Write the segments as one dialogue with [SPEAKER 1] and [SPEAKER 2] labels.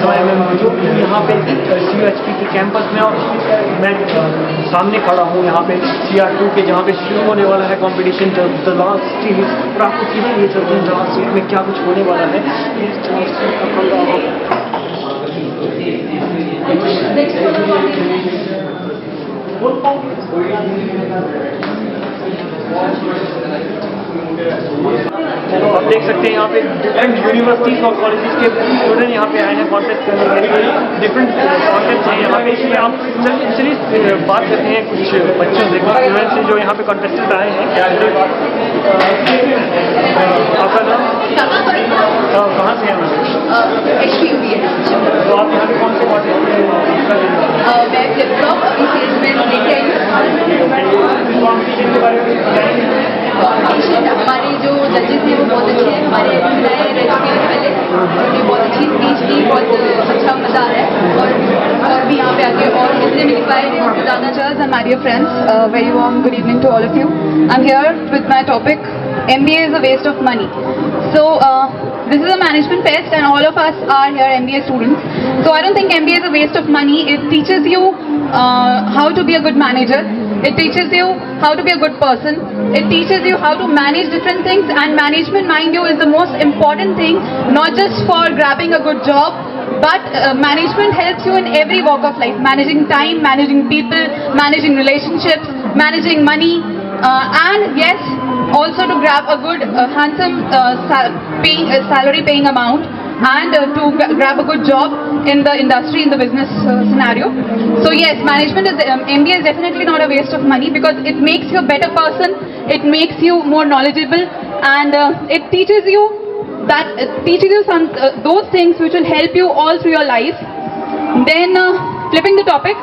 [SPEAKER 1] समय में मौजूद हूँ यहाँ पे CUHP के कैंपस में, और मैं सामने खड़ा हूँ यहाँ पे CR2 के, जहाँ पे शुरू होने वाला है कंपटीशन। द लास्ट स्टेज, और आपको सीधे ये चलते हैं लास्ट स्टेज में क्या कुछ होने वाला है। आप देख सकते हैं यहाँ पे डिफरेंट यूनिवर्सिटीज और कॉलेजेस के स्टूडेंट यहाँ पे आए हैं कॉन्टेस्ट करने के लिए। डिफरेंट कॉन्टेस्ट हैं यहाँ पे, इसमें आप चलिए बात करते हैं कुछ बच्चों से, कुछ स्टूडेंट से जो यहाँ पे कॉन्टेस्टेंट आए हैं। आपका नाम? कहाँ से हैं? तो आप यहाँ पे कौन से कॉन्टेस्ट में हिस्सा ले रहे हैं?
[SPEAKER 2] मैं फ्लिप फ्लॉप अभी सेल्स में लेके आई हूँ।
[SPEAKER 1] कॉम्पिटिशन के बारे में
[SPEAKER 2] कॉम्पिटिशन, हमारे जो जजेस थे वो बहुत अच्छे हैं, हमारे नए रह चुके हैं पहले, उन्होंने बहुत अच्छी स्पीच दी, बहुत अच्छा मजा आ रहा है। और भी यहाँ पे आके और जितने भी inspired हैं उनसे जानना चाहा। And my dear friends, very warm good evening to all of you. I'm here with my topic, MBA is a waste of money. So this is a management test and all of us are here MBA students. So I don't think MBA is a waste of money. It teaches you how to be a good manager. It teaches you how to be a good person. It teaches you how to manage different things, and management, mind you, is the most important thing, not just for grabbing a good job, but management helps you in every walk of life. Managing time, managing people, managing relationships, managing money, and yes, also to grab a good, handsome salary paying amount, and to grab a good job in the industry, in the business scenario. So yes, MBA is definitely not a waste of money, because it makes you a better person, it makes you more knowledgeable, and it teaches you some those things which will help you all through your life. Then flipping the topic,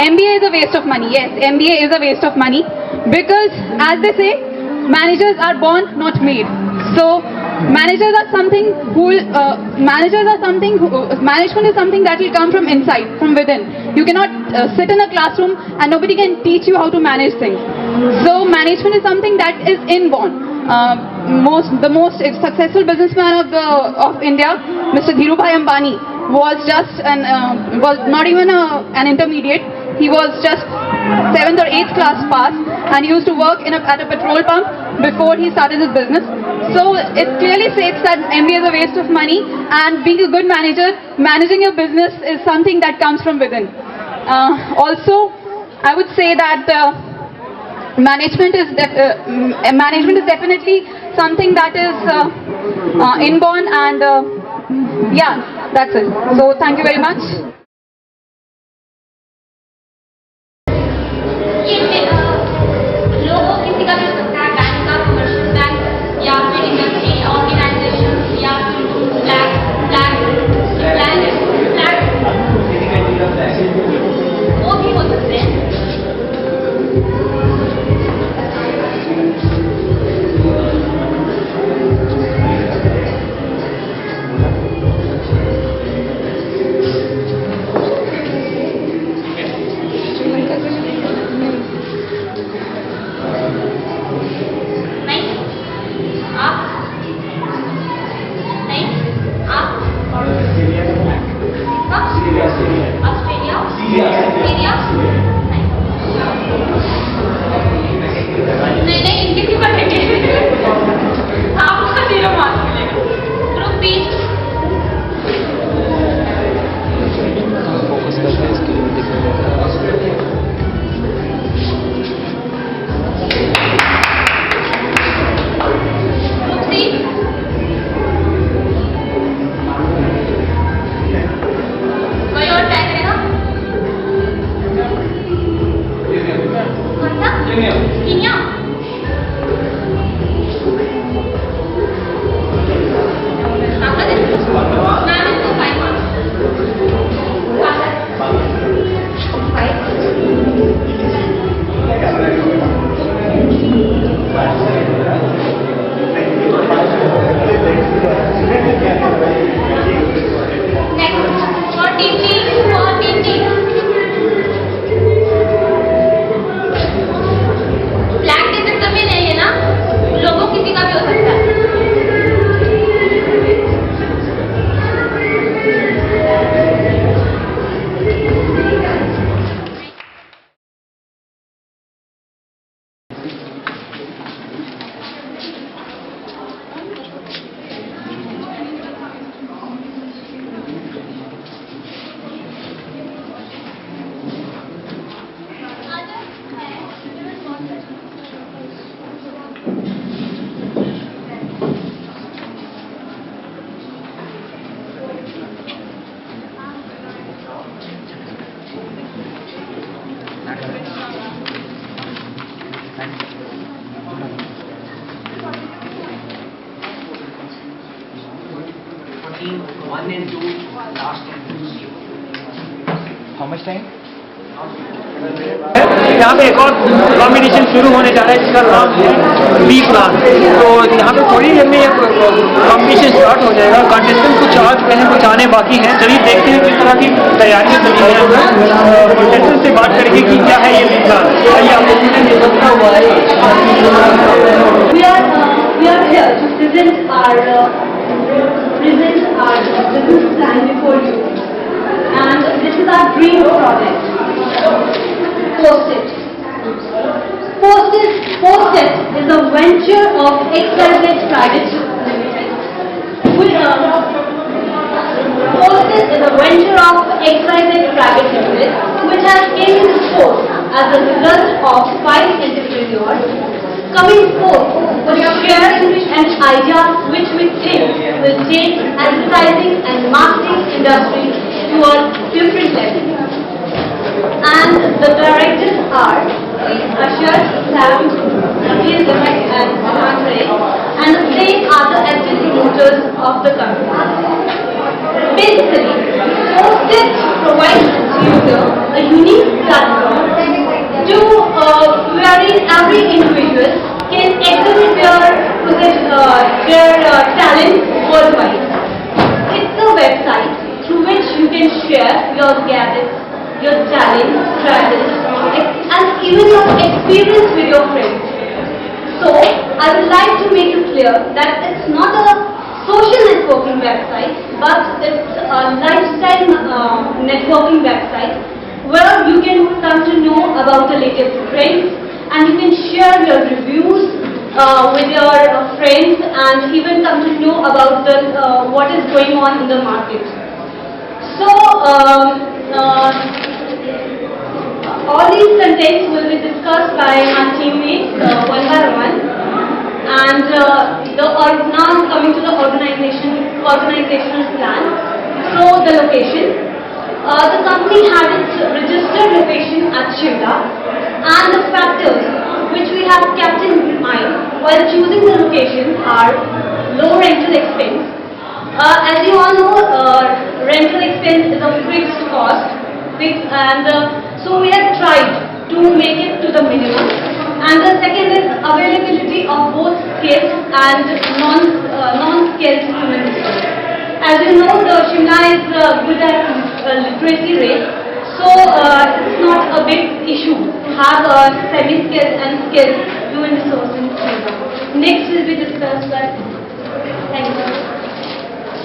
[SPEAKER 2] MBA is a waste of money. Yes, MBA is a waste of money, because as they say, managers are born, not made. So management is something that will come from inside, from within. You cannot sit in a classroom and nobody can teach you how to manage things. So management is something that is inborn. The most successful businessman of India, Mr. Dhirubhai Ambani, was not even an intermediate. He was just 7th or 8th class pass, and he used to work at a petrol pump before he started his business. So it clearly states that MBA is a waste of money, and being a good manager, managing your business is something that comes from within. Also, I would say that management is definitely something that is inborn, and yeah, that's it. So thank you very much.
[SPEAKER 3] One and two, last and two.
[SPEAKER 4] How much time?
[SPEAKER 1] यहाँ पे एक और competition शुरू होने जा रहा है जिसका नाम है बी प्लान। तो यहाँ पे थोड़ी देर में ये कॉम्पिटिशन स्टार्ट हो जाएगा। कॉन्टेस्टेंट कुछ आ चुके हैं, कुछ आने बाकी हैं। चलिए देखते हैं किस तरह की तैयारियां चल रही हैं। कॉन्टेस्टेंट से बात करेंगे कि क्या है ये बी प्लान। चलिए आपको
[SPEAKER 2] We are here to present our business plan before you, and this is our dream project. Post-it. Post-it is a venture of XYZ Private Limited. Post-it is a venture of XYZ Private Limited, which has came into force as a result of 5 entrepreneurs coming forth for sharing an idea which we think will take advertising and marketing industry to a different level. And the directors are Ashar, Sam, Nabil, Demek and Andre, and the same are the active promoters of the company. Basically, Post-it provides its user a unique platform to wherein every individual can exhibit their talent worldwide. It's a website through which you can share your gadgets, your talent, travels, and even your experience with your friends. So, I would like to make it clear that it's not a social networking website, but it's a lifestyle networking website where you can come to know about the latest trends and you can share your reviews with your friends and even come to know about what is going on in the market. So, all these contents will be discussed by my teammates one by one, and now coming to the organizational plan. So the location, the company had its registered location at Shimla, and the factors which we have kept in mind while choosing the location are low rental expense. As you all know, rental expense is a fixed cost, and so we have tried to make it to the minimum. And the second is availability of both skilled and non-skilled human resources. As you know, the Shimla is good at literacy rate, so it's not a big issue to have semi-skilled and skilled human resources in Shimla. Next will be discussed by. Thank you.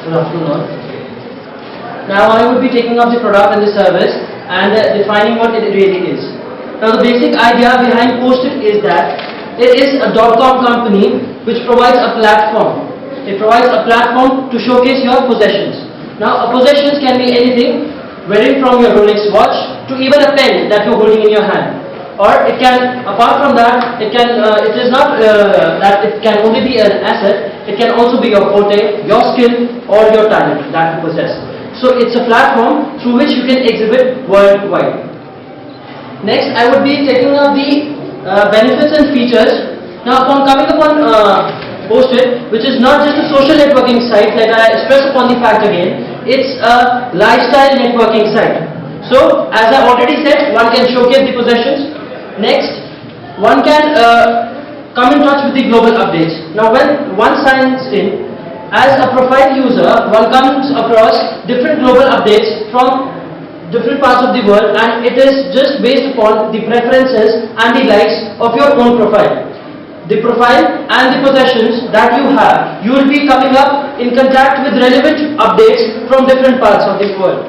[SPEAKER 5] Good afternoon. Now I will be taking up the product and the service and defining what it really is. Now the basic idea behind Post-it is that it is a .com company which provides a platform. It provides a platform to showcase your possessions. Now possessions can be anything, varying from your Rolex watch to even a pen that you're holding in your hand. Or it can, apart from that, it is not that it can only be an asset. It can also be your forte, your skill, or your talent that you possess. So it's a platform through which you can exhibit worldwide. Next, I would be taking up the benefits and features. Now, upon coming upon Post-it, which is not just a social networking site, like I stress upon the fact again, it's a lifestyle networking site. So, as I already said, one can showcase the possessions. Next, one can come in touch with the global updates. Now, when one signs in, as a profile user, one comes across different global updates from different parts of the world, and it is just based upon the preferences and the likes of your own profile. The profile and the possessions that you have, you will be coming up in contact with relevant updates from different parts of this world.